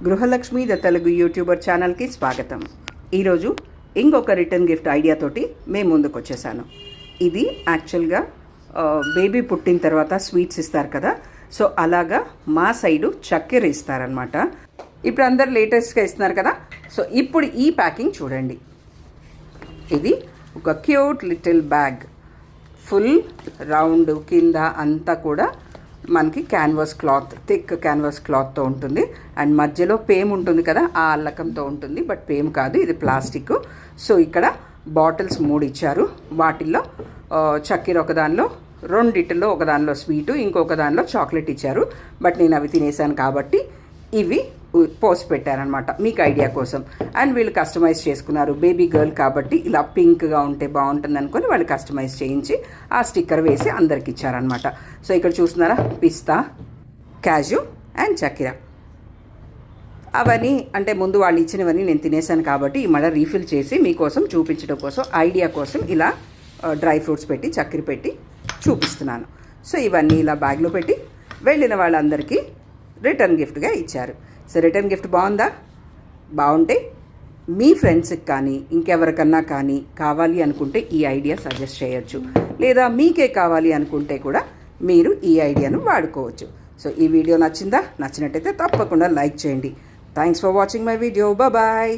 Gruhalakshmi the Telugu YouTuber ఛానల్కి స్వాగతం. ఈరోజు ఇంకొక రిటర్న్ గిఫ్ట్ ఐడియాతోటి మేము ముందుకు వచ్చేసాను. ఇది యాక్చువల్గా బేబీ పుట్టిన తర్వాత స్వీట్స్ ఇస్తారు కదా, సో అలాగా మా సైడు చక్కెర ఇస్తారనమాట. ఇప్పుడు అందరు లేటెస్ట్గా ఇస్తున్నారు కదా, సో ఇప్పుడు ఈ ప్యాకింగ్ చూడండి. ఇది ఒక cute little bag, full round కింద అంతా కూడా మనకి క్యాన్వాస్ క్లాత్, థిక్ క్యాన్వాస్ క్లాత్తో ఉంటుంది. అండ్ మధ్యలో పేమ్ ఉంటుంది కదా, ఆ అల్లకంతో ఉంటుంది, బట్ పేమ్ కాదు, ఇది ప్లాస్టిక్. సో ఇక్కడ బాటిల్స్ 3 ఇచ్చారు. వాటిల్లో చక్కెర ఒకదానిలో, రెండిటిలో ఒకదానిలో స్వీటు, ఇంకొక దానిలో చాక్లెట్ ఇచ్చారు. బట్ నేను అవి తినేసాను కాబట్టి ఇవి పోస్ట్ పెట్టారనమాట మీకు ఐడియా కోసం. అండ్ వీళ్ళు కస్టమైజ్ చేసుకున్నారు. బేబీ గర్ల్ కాబట్టి ఇలా పింక్గా ఉంటే బాగుంటుంది అనుకొని వాళ్ళు కస్టమైజ్ చేయించి ఆ స్టిక్కర్ వేసి అందరికి ఇచ్చారనమాట. సో ఇక్కడ చూస్తున్నారా, పిస్తా, క్యాజు అండ్ చక్కెర. అవన్నీ అంటే ముందు వాళ్ళు ఇచ్చినవన్నీ నేను తినేసాను కాబట్టి ఈ మళ్ళీ రీఫిల్ చేసి మీకోసం చూపించడం కోసం, ఐడియా కోసం ఇలా డ్రై ఫ్రూట్స్ పెట్టి చక్కెర పెట్టి చూపిస్తున్నాను. సో ఇవన్నీ ఇలా బ్యాగ్లో పెట్టి వెళ్ళిన వాళ్ళందరికీ రిటర్న్ గిఫ్ట్గా ఇచ్చారు. సో రిటర్న్ గిఫ్ట్ బాగుందా? బాగుంటే మీ ఫ్రెండ్స్కి కానీ ఇంకెవరికన్నా కానీ కావాలి అనుకుంటే ఈ ఐడియా సజెస్ట్ చేయొచ్చు, లేదా మీకే కావాలి అనుకుంటే కూడా మీరు ఈ ఐడియాను వాడుకోవచ్చు. సో ఈ వీడియో నచ్చిందా? నచ్చినట్టయితే తప్పకుండా లైక్ చేయండి. Thanks for watching my video. Bye.